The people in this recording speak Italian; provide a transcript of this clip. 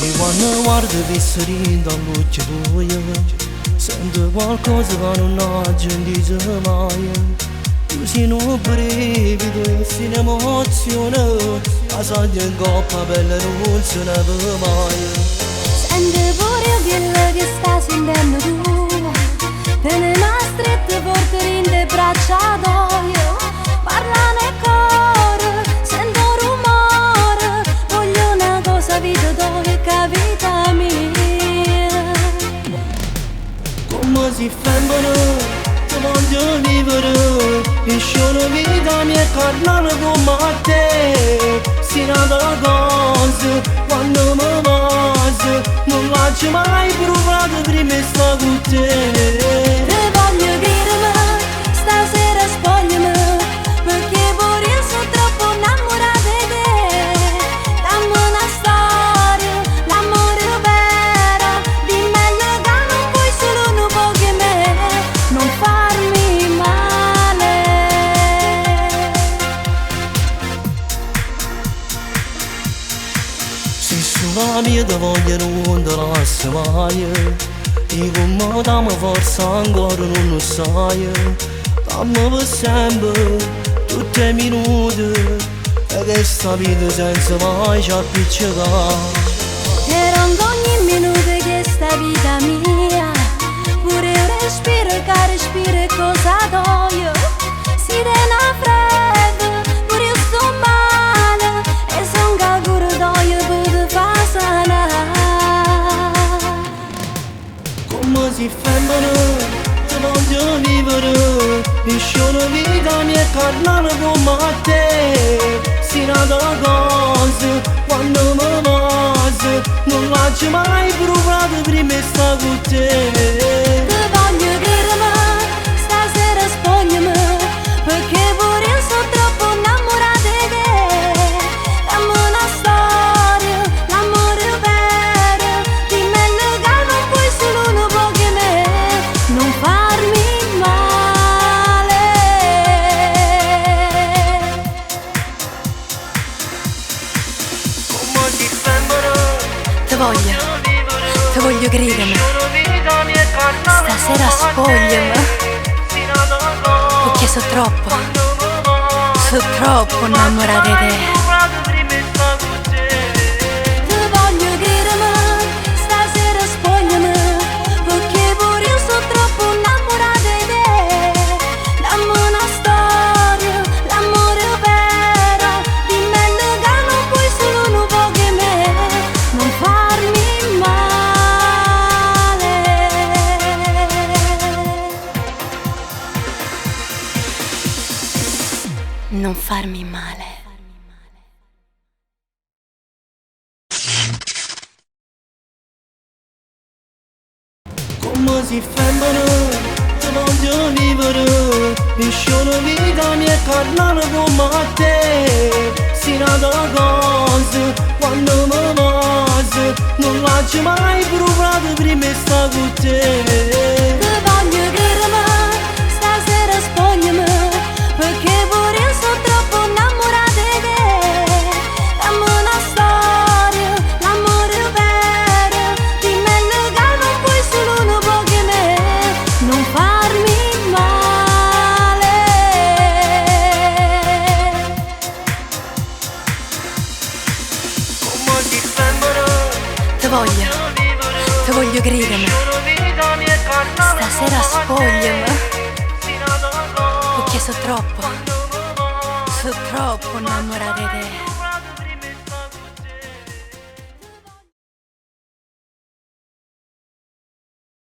E quando guardo visserino all'occhio tuo, sento qualcosa che non ho sentito mai. Tu sei un brivido, sei un'emozione, la soglia in coppa bella non se ne vede mai. Senti pure quello che sta sentendo tu, te ne m'ha stretto forte in te braccia d'olio. Parla nel cuore, sento un rumore, voglio una cosa vita d'olio, vita mia. Come si fermano, ti voglio vivere, e sono vita mia carnale come a te. Si nata cosa, quando mi vas, non l'ho mai provato prima e sta con te. Te voglio dirmi, stasera spogliami, perché pure io sono troppo innamorata di te. Dammi una storia, l'amore vero, dimmi meglio che non puoi solo un po' che me, non farmi male. Se sulla mia te voglio non te lascio mai. E come dammi forza ancora non lo sai. Dammi per sempre tutti i minuti, e che sta vita senza mai ci appiccicare. Era ogni minuto che sta vita mia, pure un respiro che respiro cosa d'olio. Si dena freddo, pure io sto male, e son caguro d'olio per te fa sanare. Come si fermano, ti voglio vivere, e sono vita mia carnale come a te. Si nata cosa, quando mi vas, non l'ho mai provato prima e sta con te. Te voglio dirmi, stasera spogliami, perché pure io sono troppo innamorata di te. Dammi una storia, l'amore vero, dimmi meglio che non puoi solo un po' che me, non farmi male. Come si fermano, Te voglio credere, stasera spogliami, perché sono troppo innamorata di te. Te voglio dirmi, stasera spogliami, perché pure io sono troppo innamorata di te. Dammi una storia, l'amore vero, dimmi meglio che non puoi solo un po' che me, non farmi male. Non farmi male. come si fermano, ti voglio vivere, e sono vita mia carnale come a te. Si nata cosa, quando mi vas, non l'ho mai provato prima e sta con te. Te voglio dirmi, stasera spogliami, perché pure io sono troppo innamorata di te. Dammi una storia, l'amore vero, dimmi meglio che non puoi solo un po' che me, non farmi male. Come si fermano, Te voglio credere, stasera spogliami, perché sono troppo innamorata di te.